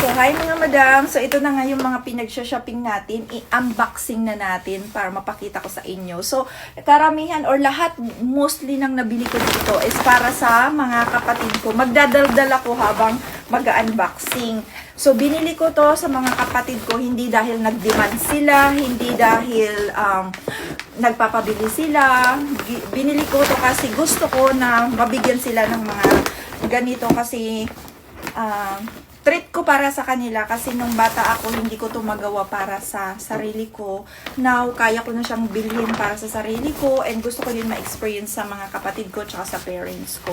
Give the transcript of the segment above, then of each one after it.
So, hi mga madam. So, ito na nga yung mga pinag-shopping natin. I-unboxing na natin para mapakita ko sa inyo. So, karamihan or lahat, mostly nang nabili ko dito is para sa mga kapatid ko. Magdadaldal ako habang mag-unboxing. So, binili ko to sa mga kapatid ko hindi dahil nag-demand sila, hindi dahil nagpapabili sila. Binili ko to kasi gusto ko na mabigyan sila ng mga ganito kasi treat ko para sa kanila kasi nung bata ako hindi ko to magawa para sa sarili ko. Now, kaya ko na siyang bilhin para sa sarili ko and gusto ko din ma-experience sa mga kapatid ko tsaka sa parents ko.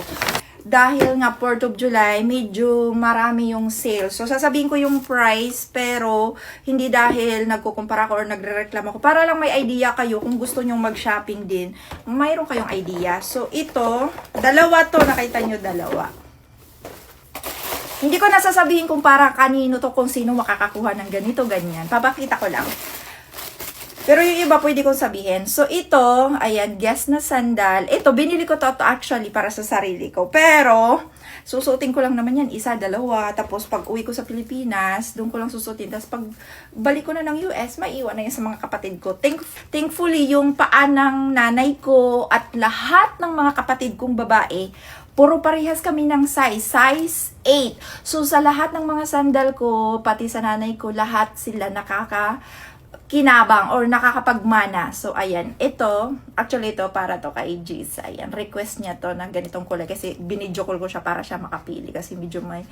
Dahil nga 4th of July, medyo marami yung sale. So, sasabihin ko yung price pero hindi dahil nagkukumpara ko or nagre-reklamo ko. Para lang may idea kayo kung gusto nyong mag-shopping din. Mayroon kayong idea. So, ito, dalawa to. Nakita nyo, dalawa. Hindi ko nasasabihin kung para kanino to, kung sino makakakuha ng ganito, ganyan. Papakita ko lang. Pero yung iba pwede kong sabihin. So, ito, ayan, guess na sandal. Ito, binili ko to actually para sa sarili ko. Pero, susuotin ko lang naman yan, isa, dalawa. Tapos, pag uwi ko sa Pilipinas, doon ko lang susuotin. Tapos, pag balik ko na ng US, maiwan na yan sa mga kapatid ko. Thankfully, yung paa ng nanay ko at lahat ng mga kapatid kong babae, puro parehas kami ng size 8. So, sa lahat ng mga sandal ko, pati sa nanay ko, lahat sila kinabang or nakakapagmana. So, ayan. Ito, actually ito para to kay Giz. Ayan, request niya to ng ganitong kulay kasi binidyo call ko siya para siya makapili kasi medyo may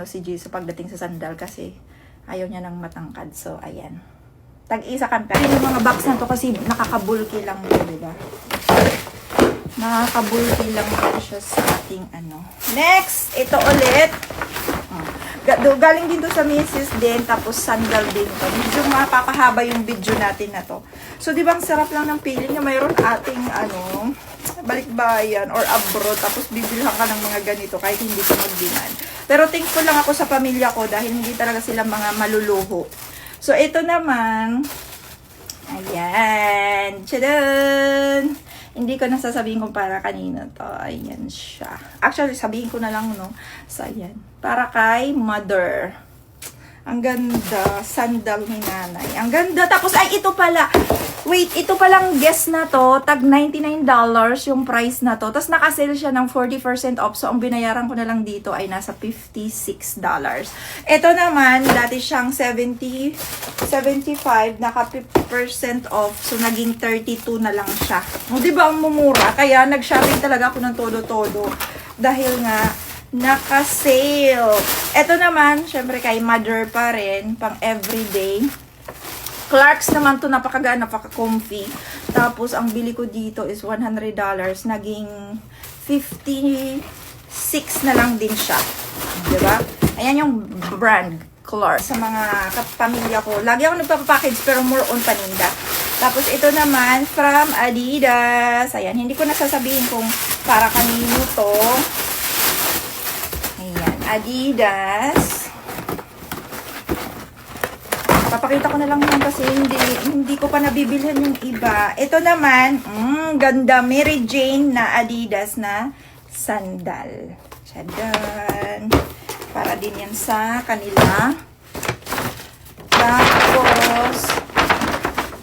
si Giz sa pagdating sa sandal kasi ayaw niya ng matangkad. So, ayan. Tag-isa kan pa. Yung mga box na to kasi nakakabulky lang to, diba? Nakakabulky lang yan siya sa ating Next, ito ulit. Galing din to sa Macy's din, tapos sandal din to. Medyo mapapahaba yung video natin na to. So, di ba ang sarap lang ng feeling na mayroon ating balikbayan or abroad, tapos bibilhan ka ng mga ganito kahit hindi ka mag-demand. Pero thankful lang ako sa pamilya ko dahil hindi talaga sila mga maluluho. So, ito naman, ayan, tchadan! Hindi ko nasasabihin kung para kanino to. Ayan siya. Actually, sabihin ko na lang, no? So, ayan. Para kay mother. Ang ganda. Sandal ni nanay. Ang ganda. Tapos, ay, ito pala. Wait, ito palang guess na to. Tag $99 yung price na to. Tapos, nakasale siya ng 40% off. So, ang binayaran ko na lang dito ay nasa $56. Ito naman, dati siyang 75, naka 50% off. So, naging 32 na lang siya. O, diba ang mumura? Kaya, nag-shopping talaga ako ng todo-todo. Dahil nga, naka-sale. Ito naman, syempre kay mother pa rin, pang everyday. Clarks naman to, napakagana, napaka-comfy. Tapos, ang bili ko dito is $100. Naging 56 na lang din siya. Diba? Ayan yung brand, Clarks. Sa mga kapamilya ko, lagi ako nagpapapackage pero more on paninda. Tapos, ito naman, from Adidas. Ayan, hindi ko nasasabihin kung para kanino to. Ayan, Adidas. Papakita ko na lang yan kasi hindi ko pa nabibilhan yung iba. Ito naman, ganda, Mary Jane na Adidas na sandal. Tchadan! Para din yan sa kanila. Tapos,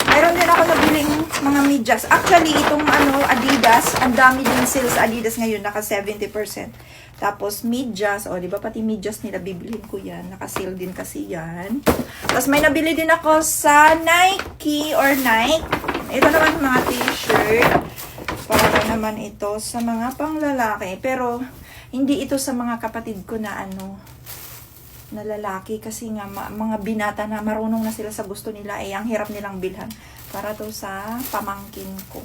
mayroon din ako nabiling mga medyas. Actually, itong Adidas, ang dami din sales Adidas ngayon, naka 70%. Tapos, medyas. O, di ba pati medyas nila, bibilhin ko yan. Naka-sale din kasi yan. Tapos, may nabili din ako sa Nike or Nike. Ito naman mga t-shirt. Para naman ito sa mga panglalaki. Pero, hindi ito sa mga kapatid ko na na lalaki. Kasi nga, mga binata na marunong na sila sa gusto nila. Ang hirap nilang bilhan. Para to sa pamangkin ko.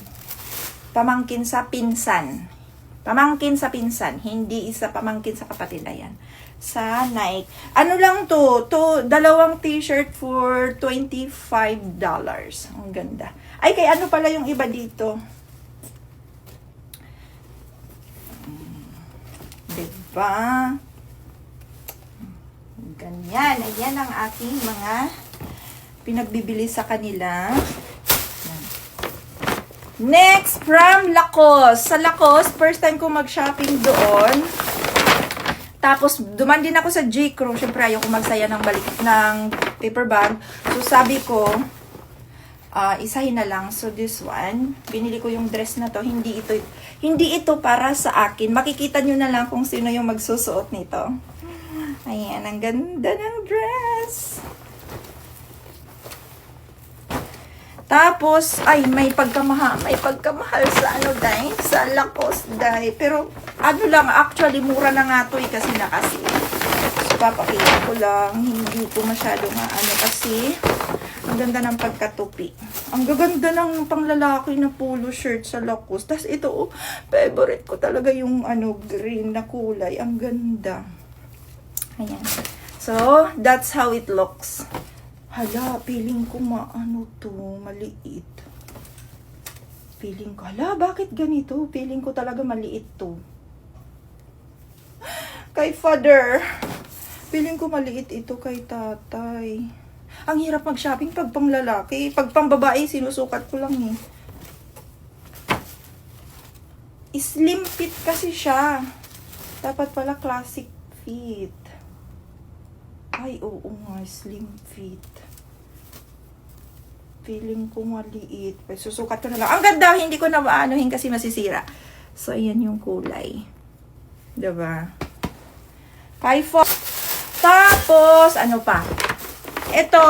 Pamangkin sa pinsan. Pamangkin sa pinsan, hindi isa pamangkin sa kapatid. Ayan. Sa Nike. Ano lang to? Dalawang t-shirt for $25. Ang ganda. Ay, kay ano pala yung iba dito? Diba? Ganyan. Ayan ang aking mga pinagbibili sa kanila. Next, from Lacoste. Sa Lacoste, first time ko mag-shopping doon. Tapos, duman din ako sa J.Crew. Siyempre, ayoko magsaya ng paper bag. So, sabi ko, isahin na lang. So, this one, binili ko yung dress na to. Hindi ito para sa akin. Makikita nyo na lang kung sino yung magsusuot nito. Ayan, ang ganda ng dress. Tapos, ay, may pagkamahal sa sa Lacoste, dahil. Pero, lang, actually, mura na nga to kasi nakasale. So, papakita ko lang, hindi ko masyado kasi, ang ganda ng pagkatupi. Ang gaganda ng panglalaki na polo shirt sa Lacoste. Tapos, ito, favorite ko talaga yung, green na kulay. Ang ganda. Ayan. So, that's how it looks. Hala, feeling ko maliit. Feeling ko, bakit ganito? Feeling ko talaga maliit to. Kay father, feeling ko maliit ito kay tatay. Ang hirap mag-shopping pag pang lalaki. Pag pang babae, sinusukat ko lang eh. Slim fit kasi siya. Dapat pala classic fit. Ay, oo nga, slim fit. Feeling ko maliit. Susukat ko na lang. Ang ganda, hindi ko na maanuhin kasi masisira. So, ayan yung kulay. Diba? Tapos, ano pa? Ito,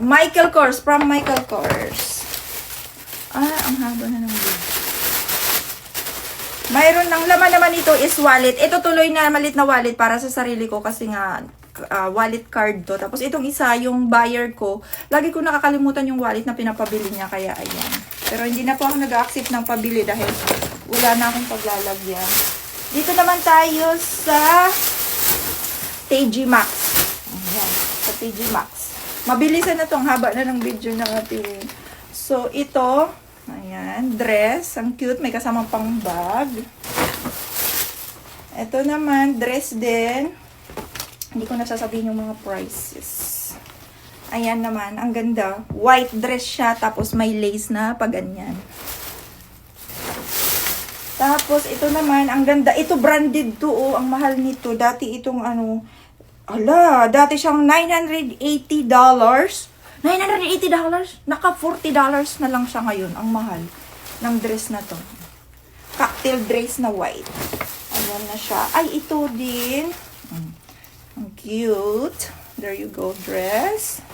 Michael Kors, from Michael Kors. Ang haba na ng video. Mayroon ng laman naman ito is wallet. Ito tuloy na malit na wallet para sa sarili ko kasi nga wallet card to. Tapos itong isa, yung buyer ko, lagi ko nakakalimutan yung wallet na pinapabili niya kaya ayan. Pero hindi na po ako nag-accept ng pabili dahil wala na akong paglalagyan. Dito naman tayo sa TJ Maxx. Ayan, sa TJ Maxx. Mabilisan na tong haba na ng video natin. So ito, ayan, dress. Ang cute. May kasamang pang bag. Ito naman, dress din. Hindi ko nasasabihin yung mga prices. Ayan naman, ang ganda. White dress siya, tapos may lace na paganyan. Tapos, ito naman, ang ganda. Ito branded to, ang mahal nito. Dati itong dati siyang $980. $980? Naka $40 na lang siya ngayon. Ang mahal ng dress na to. Cocktail dress na white. Ayan na siya. Ay, ito din. Ang cute. There you go, dress.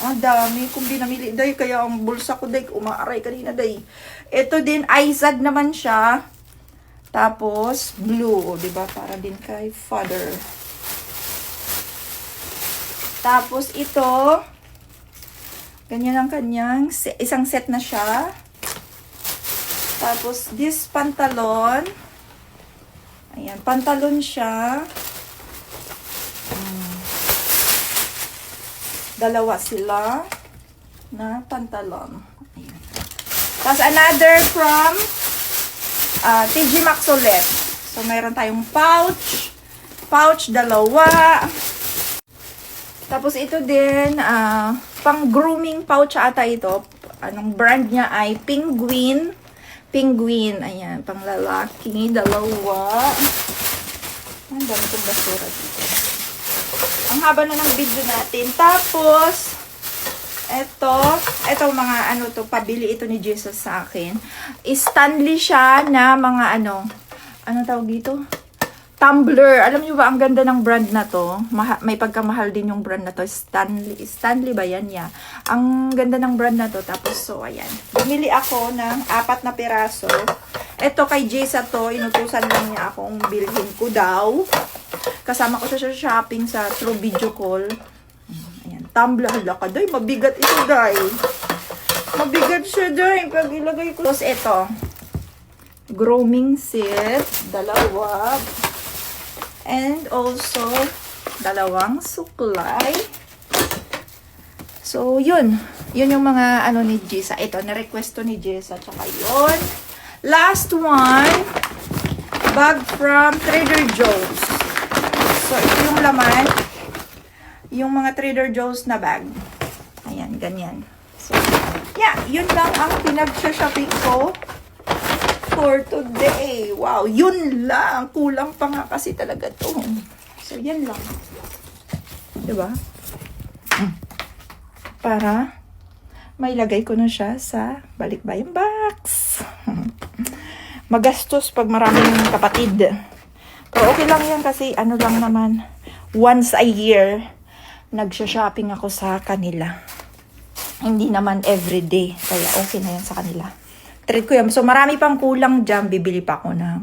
Ang dami kong binamili, day. Kaya ang bulsa ko, day, umaaray kanina, day. Ito din, Izag naman siya. Tapos, blue. Diba? Para din kay father. Tapos, ito, ganyan ang kanyang, isang set na siya. Tapos, this pantalon. Ayan, pantalon siya. Dalawa sila na pantalon. Ayan. Tapos, another from TJ Maxx ulit. So, mayroon tayong pouch. Pouch, dalawa. Tapos, ito din, pang grooming pouch ata ito. Anong brand niya ay Penguin. Penguin. Ayan, pang lalaki. Dalawa. Ang dami kong basura dito. Ang haba na ng video natin. Tapos, ito mga pabili ito ni Jesus sa akin. Stanley siya na mga anong tawag dito? Tumbler. Alam niyo ba, ang ganda ng brand na to. May pagkamahal din yung brand na to. Stanley ba yan? Yeah. Ang ganda ng brand na to. Tapos, so, ayan. Bumili ako ng 4 na piraso. Ito kay Jessa to. Inutusan lang niya akong bilhin ko daw. Kasama ko siya sa shopping sa True Video Call. Ayan. Tumbler. Hala ka, day. Mabigat ito, day. Mabigat siya, day. Pag ilagay ko. Tapos, ito. Grooming set. Dalawa. And also, dalawang suklay. So, yun. Yun yung mga ni Jessa. Ito, na-request to ni Jessa. Tsaka yun. Last one. Bag from Trader Joe's. So, ito yung laman. Yung mga Trader Joe's na bag. Ayan, ganyan. So, yeah. Yun lang ang pinag-shopping ko for today. Wow, yun lang. Kulang pa nga kasi talaga to. So, yan lang. Diba? Para mailagay ko na siya sa balikbayan box. Magastos pag maraming kapatid. Pero okay lang yan kasi ano lang naman, once a year, nagsha-shopping ako sa kanila. Hindi naman everyday. Kaya okay na yan sa kanila. Treat ko yan. So marami pang kulang dyan, bibili pa ako ng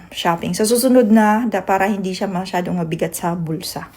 shopping. Sa susunod na, para hindi siya masyadong mabigat sa bulsa.